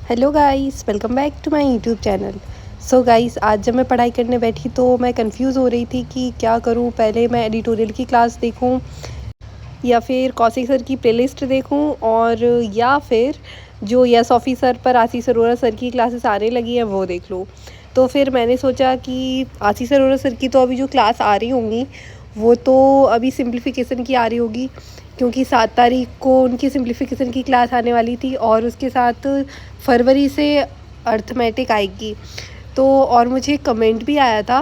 Hello guys, welcome back to my YouTube channel. So guys, आज जब मैं पढ़ाई करने बैठी तो मैं कंफ्यूज हो रही थी कि क्या करूं। पहले मैं एडिटोरियल की क्लास देखूं या फिर कौशिक सर की प्लेलिस्ट देखूं, और या फिर जो यस ऑफिसर पर आशीष अरोरा सर की क्लासेस आने लगी हैं वो देख लूं। तो फिर मैंने सोचा कि आशीष अरोरा सर की तो अभी जो क्लास आ रही होंगी वो तो अभी सिंप्लीफिकेशन की आ रही होगी, क्योंकि 7 तारीख को उनकी सिंप्लीफिकेशन की क्लास आने वाली थी और उसके साथ फरवरी से अर्थमेटिक आएगी। तो और मुझे कमेंट भी आया था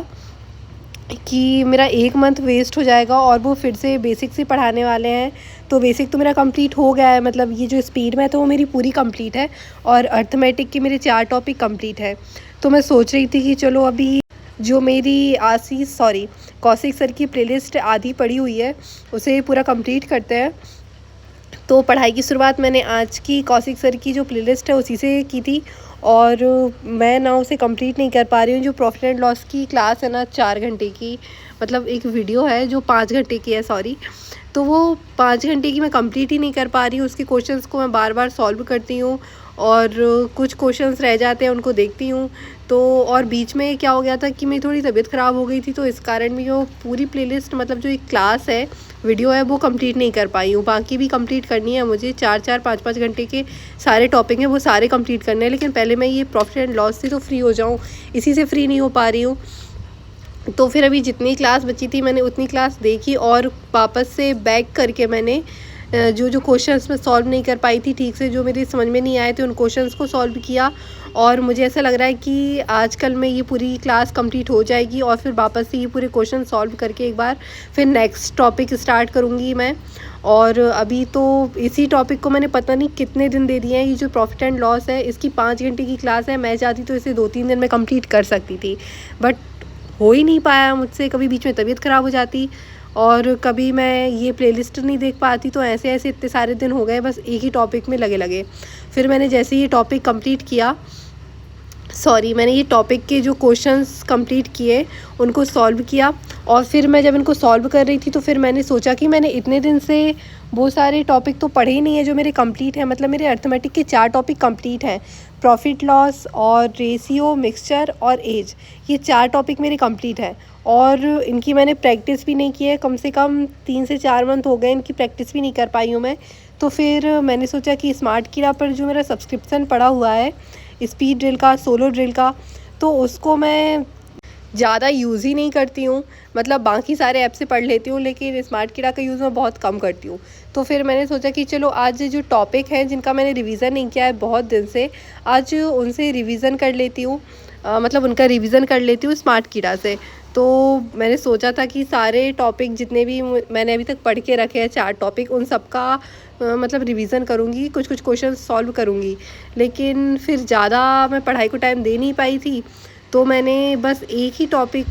कि मेरा 1 मंथ वेस्ट हो जाएगा और वो फिर से बेसिक से पढ़ाने वाले हैं। तो बेसिक तो मेरा कंप्लीट हो गया है, मतलब ये जो स्पीड मैथ है वो मेरी पूरी कंप्लीट है और अर्थमेटिक के मेरे 4 टॉपिक कंप्लीट है। तो मैं सोच रही थी कि चलो अभी जो मेरी कौशिक सर की प्लेलिस्ट आधी पड़ी हुई है उसे पूरा कंप्लीट करते हैं। तो पढ़ाई की शुरुआत मैंने आज की कौशिक सर की जो प्लेलिस्ट है उसी से की थी, और मैं ना उसे कंप्लीट नहीं कर पा रही हूँ। जो प्रॉफिट एंड लॉस की क्लास है ना, 4 घंटे की, मतलब एक वीडियो है जो 5 घंटे की है, तो वो 5 घंटे की मैं कंप्लीट ही नहीं कर पा रही हूँ। उसके क्वेश्चंस को मैं बार बार सॉल्व करती हूँ और कुछ क्वेश्चंस रह जाते हैं उनको देखती हूँ। तो और बीच में क्या हो गया था कि मेरी थोड़ी तबीयत ख़राब हो गई थी, तो इस कारण भी वो पूरी प्लेलिस्ट, मतलब जो एक क्लास है, वीडियो है, वो कंप्लीट नहीं कर पाई हूँ। बाकी भी कंप्लीट करनी है मुझे, 4-4 5-5 घंटे के सारे टॉपिक हैं वो सारे कंप्लीट करने हैं। लेकिन पहले मैं ये प्रॉफिट एंड लॉस से तो फ्री हो जाऊँ, इसी से फ्री नहीं हो पा रही हूँ। तो फिर अभी जितनी क्लास बची थी मैंने उतनी क्लास देखी और वापस से बैक करके मैंने जो जो क्वेश्चंस मैं सॉल्व नहीं कर पाई थी ठीक से, जो मेरे समझ में नहीं आए थे, उन क्वेश्चंस को सॉल्व किया। और मुझे ऐसा लग रहा है कि आजकल में ये पूरी क्लास कंप्लीट हो जाएगी और फिर वापस से ये पूरे क्वेश्चन सॉल्व करके एक बार फिर नेक्स्ट टॉपिक स्टार्ट करूँगी मैं। और अभी तो इसी टॉपिक को मैंने पता नहीं कितने दिन दे दिए हैं। ये जो प्रॉफिट एंड लॉस है इसकी 5 घंटे की क्लास है, मैं चाहती तो इसे 2-3 दिन में कंप्लीट कर सकती थी, बट हो ही नहीं पाया मुझसे। कभी बीच में तबीयत ख़राब हो जाती और कभी मैं ये प्लेलिस्ट नहीं देख पाती, तो ऐसे ऐसे इतने सारे दिन हो गए बस एक ही टॉपिक में लगे लगे। फिर मैंने जैसे ये टॉपिक कंप्लीट किया, मैंने ये टॉपिक के जो क्वेश्चंस कंप्लीट किए उनको सॉल्व किया। और फिर मैं जब इनको सॉल्व कर रही थी तो फिर मैंने सोचा कि मैंने इतने दिन से वो सारे टॉपिक तो पढ़े ही नहीं है जो मेरे कंप्लीट हैं। मतलब मेरे अर्थमेटिक के 4 टॉपिक कंप्लीट हैं, प्रॉफिट लॉस और रेशियो, मिक्सचर और एज, ये 4 टॉपिक मेरे कंप्लीट हैं। और इनकी मैंने प्रैक्टिस भी नहीं की है, कम से कम 3 से 4 मंथ हो गए इनकी प्रैक्टिस भी नहीं कर पाई हूँ मैं। तो फिर मैंने सोचा कि स्मार्ट कीड़ा पर जो मेरा सब्सक्रिप्शन पड़ा हुआ है स्पीड ड्रिल का, सोलो ड्रिल का, तो उसको मैं ज़्यादा यूज़ ही नहीं करती हूँ। मतलब बाकी सारे ऐप से पढ़ लेती हूँ लेकिन स्मार्ट कीड़ा का यूज़ मैं बहुत कम करती हूँ। तो फिर मैंने सोचा कि चलो आज जो टॉपिक हैं जिनका मैंने रिवीज़न नहीं किया है बहुत दिन से, आज उनसे रिवीज़न कर लेती हूँ, मतलब उनका रिवीज़न कर लेती हूँ स्मार्ट कीड़ा से। तो मैंने सोचा था कि सारे टॉपिक जितने भी मैंने अभी तक पढ़ के रखे हैं 4 टॉपिक, उन सब का मतलब रिवीज़न करूँगी, कुछ कुछ क्वेश्चन सॉल्व करूँगी। लेकिन फिर ज़्यादा मैं पढ़ाई को टाइम दे नहीं पाई थी, तो मैंने बस एक ही टॉपिक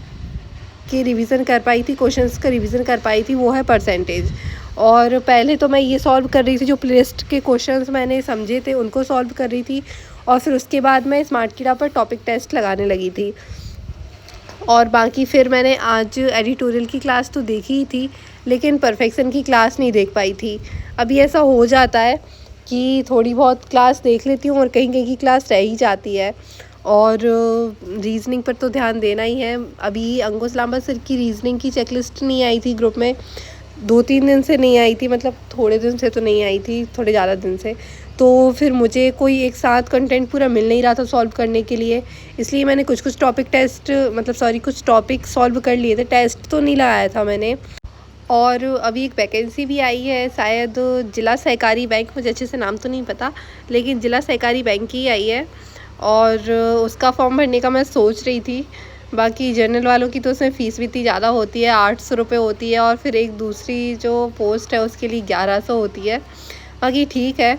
की रिवीज़न कर पाई थी, क्वेश्चंस का रिवीज़न कर पाई थी, वो है परसेंटेज। और पहले तो मैं ये सॉल्व कर रही थी, जो प्लेलिस्ट के क्वेश्चंस मैंने समझे थे उनको सॉल्व कर रही थी, और फिर उसके बाद मैं स्मार्ट कीड़ा पर टॉपिक टेस्ट लगाने लगी थी। और बाकी फिर मैंने आज एडिटोरियल की क्लास तो देखी ही थी लेकिन परफेक्शन की क्लास नहीं देख पाई थी। अभी ऐसा हो जाता है कि थोड़ी बहुत क्लास देख लेती हूँ और कहीं कहीं की क्लास रह ही जाती है। और रीज़निंग पर तो ध्यान देना ही है। अभी अंकुश लांबा सर की रीज़निंग की चेकलिस्ट नहीं आई थी ग्रुप में, 2-3 दिन से नहीं आई थी, मतलब थोड़े दिन से तो नहीं आई थी, थोड़े ज़्यादा दिन से। तो फिर मुझे कोई एक साथ कंटेंट पूरा मिल नहीं रहा था सॉल्व करने के लिए, इसलिए मैंने कुछ टॉपिक कुछ टॉपिक सॉल्व कर लिए थे, टेस्ट तो नहीं लगाया था मैंने। और अभी एक वैकेंसी भी आई है, शायद जिला सहकारी बैंक, मुझे अच्छे से नाम तो नहीं पता, लेकिन जिला सहकारी बैंक की आई है और उसका फॉर्म भरने का मैं सोच रही थी। बाकी जनरल वालों की तो उसमें फ़ीस भी इतनी ज़्यादा होती है, 800 रुपये होती है, और फिर एक दूसरी जो पोस्ट है उसके लिए 1100 होती है। बाकी ठीक है,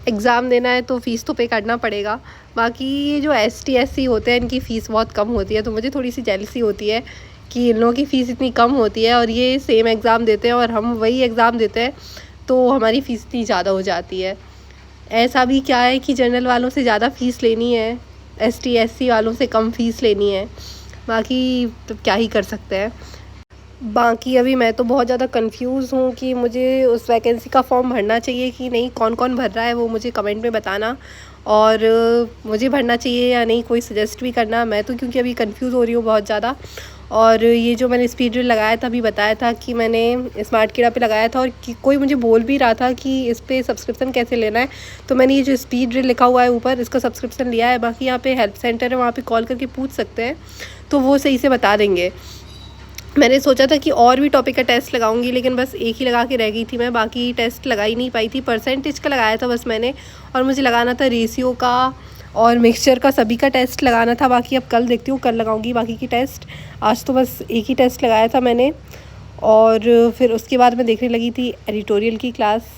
एग्ज़ाम देना है तो फ़ीस तो पे करना पड़ेगा। बाकी ये जो ST SC होते हैं इनकी फ़ीस बहुत कम होती है, तो मुझे थोड़ी सी जेलसी होती है कि इन लोगों की फ़ीस इतनी कम होती है और ये सेम एग्ज़ाम देते हैं और हम वही एग्ज़ाम देते हैं, तो हमारी फ़ीस इतनी ज़्यादा हो जाती है। ऐसा भी क्या है कि जनरल वालों से ज़्यादा फ़ीस लेनी है, ST SC वालों से कम फ़ीस लेनी है। बाकी तो क्या ही कर सकते हैं। बाकी अभी मैं तो बहुत ज़्यादा कंफ्यूज हूँ कि मुझे उस वैकेंसी का फॉर्म भरना चाहिए कि नहीं, कौन कौन भर रहा है वो मुझे कमेंट में बताना। और मुझे भरना चाहिए या नहीं, कोई सजेस्ट भी करना। मैं तो क्योंकि अभी कंफ्यूज हो रही हूँ बहुत ज़्यादा। और ये जो मैंने स्पीड ड्रिल लगाया था, अभी बताया था कि मैंने स्मार्ट कीड़ा पे लगाया था, और कोई मुझे बोल भी रहा था कि इस पे सब्सक्रिप्शन कैसे लेना है। तो मैंने ये जो स्पीड ड्रिल लिखा हुआ है ऊपर, इसका सब्सक्रिप्शन लिया है। बाकी यहाँ पे हेल्प सेंटर है, वहाँ पे कॉल करके पूछ सकते हैं, तो वो सही से बता देंगे। मैंने सोचा था कि और भी टॉपिक का टेस्ट लगाऊंगी, लेकिन बस एक ही लगा के रह गई थी मैं, बाकी टेस्ट लगा ही नहीं पाई थी। परसेंटेज का लगाया था बस मैंने, और मुझे लगाना था रेशियो का और मिक्सचर का, सभी का टेस्ट लगाना था। बाकी अब कल देखती हूँ, कल लगाऊंगी बाकी की टेस्ट। आज तो बस एक ही टेस्ट लगाया था मैंने। और फिर उसके बाद मैं देखने लगी थी एडिटोरियल की क्लास।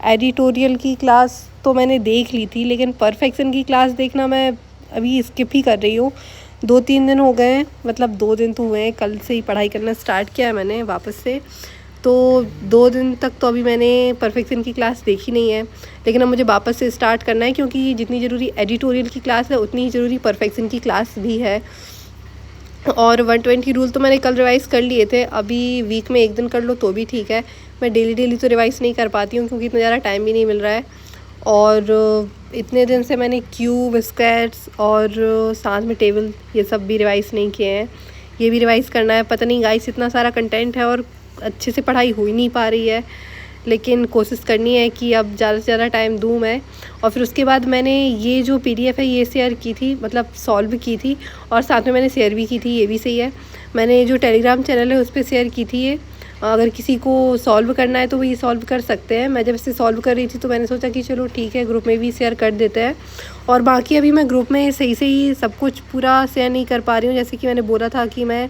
एडिटोरियल की क्लास तो मैंने देख ली थी, लेकिन परफेक्शन की क्लास देखना मैं अभी स्किप ही कर रही हूँ। 2-3 दिन हो गए हैं, मतलब 2 दिन तो हुए हैं, कल से ही पढ़ाई करना स्टार्ट किया है मैंने वापस से। तो 2 दिन तक तो अभी मैंने परफेक्शन की क्लास देखी नहीं है, लेकिन अब मुझे वापस से स्टार्ट करना है, क्योंकि जितनी ज़रूरी एडिटोरियल की क्लास है उतनी ही ज़रूरी परफेक्शन की क्लास भी है। और 120 रूल तो मैंने कल रिवाइज़ कर लिए थे। अभी वीक में एक दिन कर लो तो भी ठीक है। मैं डेली तो रिवाइज़ नहीं कर पाती हूँ, क्योंकि इतना ज़्यादा टाइम भी नहीं मिल रहा है। और इतने दिन से मैंने क्यूब, स्क्वायर्स और साथ में टेबल, ये सब भी रिवाइज़ नहीं किए हैं। ये भी रिवाइज़ करना है। पता नहीं गाइस, इतना सारा कंटेंट है और अच्छे से पढ़ाई हो ही नहीं पा रही है, लेकिन कोशिश करनी है कि अब ज़्यादा से ज़्यादा टाइम दूँ मैं। और फिर उसके बाद मैंने ये जो PDF है ये शेयर की थी, मतलब सॉल्व की थी, और साथ में मैंने शेयर भी की थी, ये भी सही है। मैंने जो टेलीग्राम चैनल है उस पर शेयर की थी ये। अगर किसी को सॉल्व करना है तो वो ये सॉल्व कर सकते हैं। मैं जब इसे सॉल्व कर रही थी तो मैंने सोचा कि चलो ठीक है, ग्रुप में भी शेयर कर देते हैं। और बाकी अभी मैं ग्रुप में सही से ही सब कुछ पूरा शेयर नहीं कर पा रही हूँ। जैसे कि मैंने बोला था कि मैं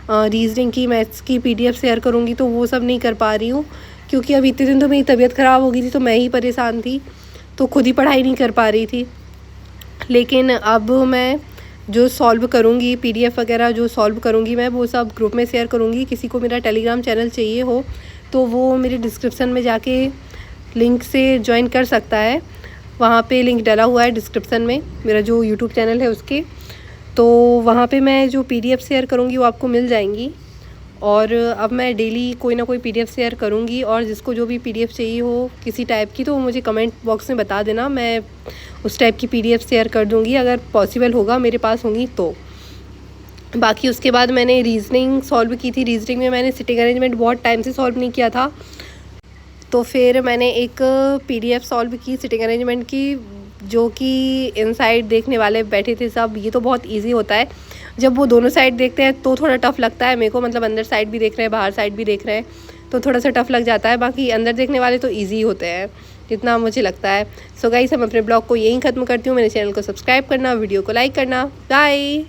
रीजनिंग की, मैथ्स की PDF शेयर करूँगी, तो वो सब नहीं कर पा रही हूँ, क्योंकि अभी इतने दिन तो मेरी तबीयत ख़राब हो गई थी, तो मैं ही परेशान थी, तो खुद ही पढ़ाई नहीं कर पा रही थी। लेकिन अब मैं जो सॉल्व करूँगी, PDF वगैरह जो सॉल्व करूँगी मैं, वो सब ग्रुप में शेयर करूँगी। किसी को मेरा टेलीग्राम चैनल चाहिए हो तो वो मेरे डिस्क्रिप्शन में जाके लिंक से ज्वाइन कर सकता है। वहाँ पे लिंक डला हुआ है डिस्क्रिप्शन में, मेरा जो यूट्यूब चैनल है उसके। तो वहाँ पे मैं जो PDF शेयर करूँगी वो आपको मिल जाएंगी। और अब मैं डेली कोई ना कोई PDF शेयर करूँगी, और जिसको जो भी PDF चाहिए हो किसी टाइप की, तो वो मुझे कमेंट बॉक्स में बता देना, मैं उस टाइप की PDF शेयर कर दूँगी, अगर पॉसिबल होगा, मेरे पास होंगी तो। बाकी उसके बाद मैंने रीजनिंग सॉल्व की थी। रीजनिंग में मैंने सिटिंग अरेंजमेंट बहुत टाइम से सॉल्व नहीं किया था, तो फिर मैंने एक PDF सॉल्व की सिटिंग अरेंजमेंट की, जो कि इनसाइड देखने वाले बैठे थे सब। ये तो बहुत इजी होता है, जब वो दोनों साइड देखते हैं तो थोड़ा टफ लगता है मेरे को, मतलब अंदर साइड भी देख रहे हैं, बाहर साइड भी देख रहे हैं, तो थोड़ा सा टफ लग जाता है। बाकी अंदर देखने वाले तो ईजी होते हैं, जितना मुझे लगता है। सो गाइस, हम अपने ब्लॉग को यहीं ख़त्म करती हूँ। मेरे चैनल को सब्सक्राइब करना, वीडियो को लाइक करना। बाय।